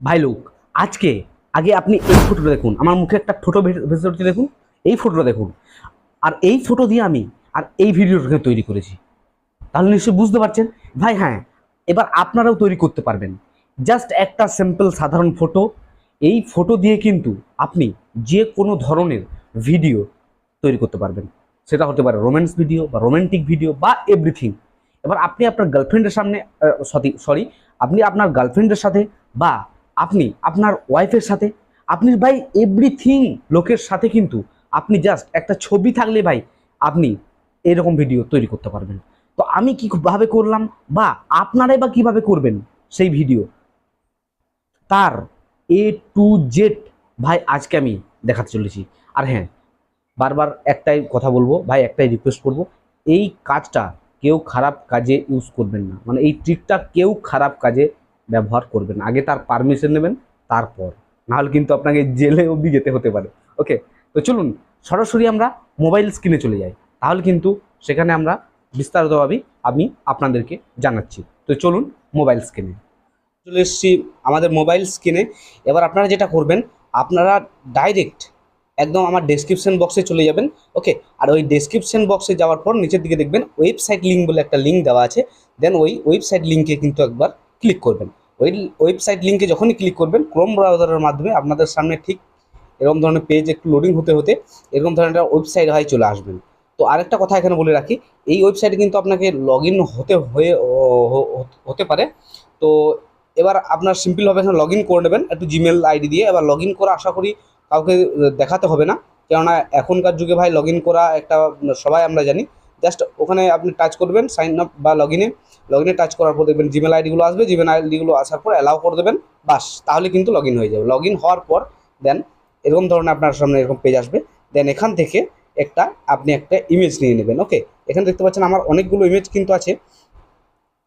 ভাই লোক, আজকে আগে আপনি এই ফটোটা দেখুন, আমার মুখে একটা ফটো ভেসে উঠছে, দেখুন এই ফটোটা দেখুন। আর এই ফটো দিয়ে আমি আর এই ভিডিওটাকে তৈরি করেছি। তাহলে নিশ্চয়ই বুঝতে পারছেন ভাই। হ্যাঁ, এবার আপনারাও তৈরি করতে পারবেন। জাস্ট একটা সিম্পল সাধারণ ফটো, এই ফটো দিয়ে কিন্তু আপনি যে কোনো ধরনের ভিডিও তৈরি করতে পারবেন। সেটা হতে পারে রোম্যান্স ভিডিও বা রোমান্টিক ভিডিও বা এভরিথিং। এবার আপনি আপনার গার্লফ্রেন্ডের সামনে, সরি, আপনি আপনার গার্লফ্রেন্ডের সাথে বা আপনি আপনার ওয়াইফের সাথে, আপনি ভাই এভরিথিং লোকের সাথে কিন্তু আপনি জাস্ট একটা ছবি থাকলে ভাই আপনি এরকম ভিডিও তৈরি করতে পারবেন। তো আমি কিভাবে করলাম বা আপনারাই বা কিভাবে করবেন সেই ভিডিও, তার এ টু জেড ভাই আজকে আমি দেখাতে চলেছি। আর হ্যাঁ, বারবার একটাই কথা বলবো ভাই, একটাই রিকোয়েস্ট করব, এই কাজটা কেউ খারাপ কাজে ইউজ করবেন না। মানে এই ট্রিকটা কেউ খারাপ কাজে ব্যবহার করবেন না। আগে তার পারমিশন নেবেন, তারপর। নাহলে কিন্তু আপনাকে জেলে অবধি যেতে হতে পারে। ওকে, তো চলুন সরাসরি আমরা মোবাইল স্ক্রিনে চলে যাই। তাহলে কিন্তু সেখানে আমরা বিস্তারিতভাবে আমি আপনাদেরকে জানাচ্ছি। তো চলুন মোবাইল স্ক্রিনে চলে এসেছি, আমাদের মোবাইল স্ক্রিনে। এবার আপনারা যেটা করবেন, আপনারা ডাইরেক্ট একদম আমার ডেসক্রিপশন বক্সে চলে যাবেন। ওকে, আর ওই ডেসক্রিপশন বক্সে যাওয়ার পর নিচের দিকে দেখবেন ওয়েবসাইট লিঙ্ক বলে একটা লিঙ্ক দেওয়া আছে। দেন ওই ওয়েবসাইট লিঙ্কে কিন্তু একবার ক্লিক করবেন। ওই ওয়েবসাইট লিঙ্কে যখনই ক্লিক করবেন, ক্রোম ব্রাউজারের মাধ্যমে আপনাদের সামনে ঠিক এরকম ধরনের পেজ একটু লোডিং হতে হতে এরকম ধরনের একটা ওয়েবসাইট হয় চলে আসবেন। তো আরেকটা কথা এখানে বলে রাখি, এই ওয়েবসাইটে কিন্তু আপনাকে লগ ইন হতে পারে। তো এবার আপনার সিম্পলভাবে এখানে লগ ইন করে নেবেন একটু জিমেল আইডি দিয়ে। এবার লগ ইন করা আশা করি কাউকে দেখাতে হবে না, কেননা এখনকার যুগে ভাই লগ ইন করা একটা সবাই আমরা জানি। জাস্ট ওখানে আপনি টাচ করবেন সাইন আপ বা লগ ইনে টাচ করার পর দেখবেন জিমেল আইডিগুলো আসবে। জিমেল আইডিগুলো আসার পর অ্যালাউ করে দেবেন, বাস, তাহলে কিন্তু লগ ইন হয়ে যাবে। লগ ইন হওয়ার পর দেন এরকম ধরনের আপনার সামনে এরকম পেজ আসবে। দেন এখান থেকে আপনি একটা ইমেজ নিয়ে নেবেন। ওকে, এখানে দেখতে পাচ্ছেন আমার অনেকগুলো ইমেজ কিন্তু আছে।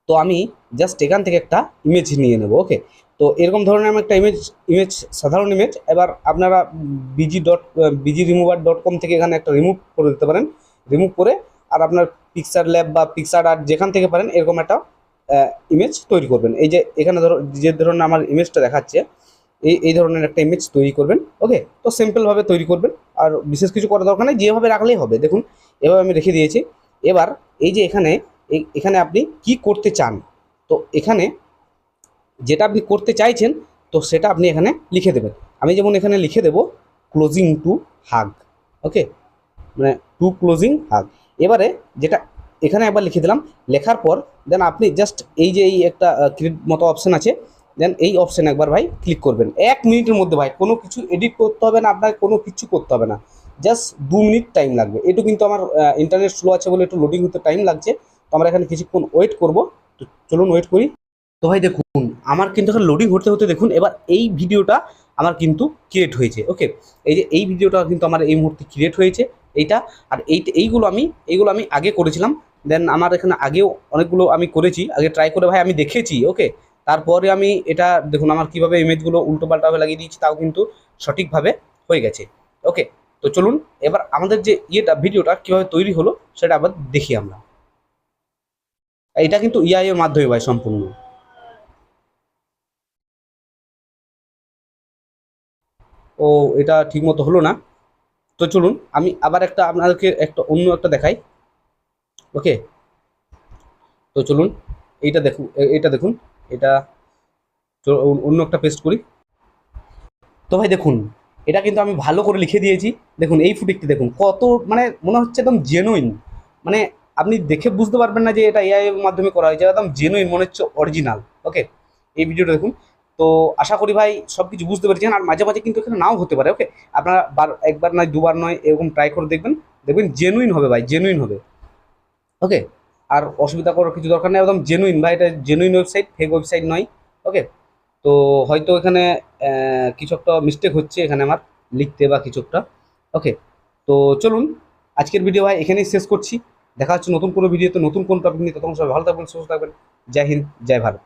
তো আমি জাস্ট এখান থেকে একটা ইমেজ নিয়ে নেব। ওকে, তো এরকম ধরনের আমি একটা ইমেজ সাধারণ ইমেজ। এবার আপনারা bg.rimova.com থেকে এখানে একটা রিমুভ করে দিতে পারেন। রিমুভ করে আর আপনার পিকচার ল্যাব বা পিকচার আর্ট যেখান থেকে পারেন এরকম একটা ইমেজ তৈরি করবেন। এই যে এখানে যে ধরনের আমার ইমেজটা দেখাচ্ছে, এই ধরনের একটা ইমেজ তৈরি করবেন। ওকে, তো সিম্পলভাবে তৈরি করবেন, আর বিশেষ কিছু করার দরকার নেই, যেভাবে রাখলেই হবে। দেখুন এভাবে আমি রেখে দিয়েছি। এবার এই যে এখানে আপনি কি করতে চান, তো এখানে যেটা আপনি করতে চাইছেন তো সেটা আপনি এখানে লিখে দেবেন। আমি যেমন এখানে লিখে দেব ক্লোজিং টু হাগ। ওকে, মানে টু ক্লোজিং হাগ। এবারে যেটা এখানে একবার লিখে দিলাম, লেখার পর দেন আপনি জাস্ট এই যে এই একটা ক্রিয়েট মতো অপশান আছে, দেন এই অপশানে একবার ভাই ক্লিক করবেন। 1 মিনিটের মধ্যে ভাই, কোনো কিছু এডিট করতে হবে না আপনাকে, কোনো কিছু করতে হবে না, জাস্ট 2 মিনিট টাইম লাগবে। একটু কিন্তু আমার ইন্টারনেট স্লো আছে বলে একটু লোডিং হতে টাইম লাগছে। তো আমরা এখানে কিছুক্ষণ ওয়েট করবো। তো চলুন ওয়েট করি। তো ভাই দেখুন, আমার কিন্তু এখানে লোডিং হতে হতে দেখুন এবার এই ভিডিওটা আমার কিন্তু ক্রিয়েট হয়েছে। ওকে, এই যে এই ভিডিওটা কিন্তু আমার এই মুহূর্তে ক্রিয়েট হয়েছে এইটা। আর এইগুলো আমি আগে করেছিলাম। দেন আমার এখানে আগেও অনেকগুলো আমি করেছি, আগে ট্রাই করে ভাই আমি দেখেছি। ওকে, তারপরে আমি এটা দেখুন আমার কীভাবে ইমেজগুলো উল্টোপাল্টাভাবে লাগিয়ে দিয়েছি, তাও কিন্তু সঠিকভাবে হয়ে গেছে। ওকে, তো চলুন এবার আমাদের যে ভিডিওটা কীভাবে তৈরি হলো সেটা আবার দেখি আমরা। এটা কিন্তু ইআই এর মাধ্যমে ভাই সম্পূর্ণ। ও, এটা ঠিকমতো হলো না। তো চলুন আমি আবার একটা আপনাদেরকে একটা অন্য একটা দেখাই। ওকে, তো চলুন এইটা দেখুন, এটা অন্য একটা পেস্ট করি। তো ভাই দেখুন, এটা কিন্তু আমি ভালো করে লিখে দিয়েছি। দেখুন এই ফুটেজটি দেখুন কত, মানে মনে হচ্ছে একদম জেনুইন। মানে আপনি দেখে বুঝতে পারবেন না যে এটা এআই এর মাধ্যমে করা হয়েছে, একদম জেনুইন মনে হচ্ছে অরিজিনাল। ওকে, এই ভিডিওটা দেখুন। তো আশা করি ভাই সব কিছু বুঝতে পেরেছেন। আর মাঝে মাঝে কিন্তু এখানে নাও হতে পারে। ওকে, আপনারা একবার নয় দুবার নয় এরকম ট্রাই করে দেখবেন, দেখবেন জেনুইন হবে ভাই, জেনুইন হবে। ওকে, আর অসুবিধা করার কিছু দরকার নেই, একদম জেনুইন ভাই, এটা জেনুইন ওয়েবসাইট, ফেক ওয়েবসাইট নয়। ওকে, তো হয়তো এখানে কিছু একটা মিস্টেক হচ্ছে এখানে আমার লিখতে বা কিছু একটা। ওকে, তো চলুন আজকের ভিডিও ভাই এখানেই শেষ করছি। দেখা হচ্ছে নতুন কোনো ভিডিওতে নতুন কোনো টপিক নিয়ে। ততক্ষণ সবাই ভালো থাকবেন, সুস্থ থাকবেন। জয় হিন্দ, জয় ভারত।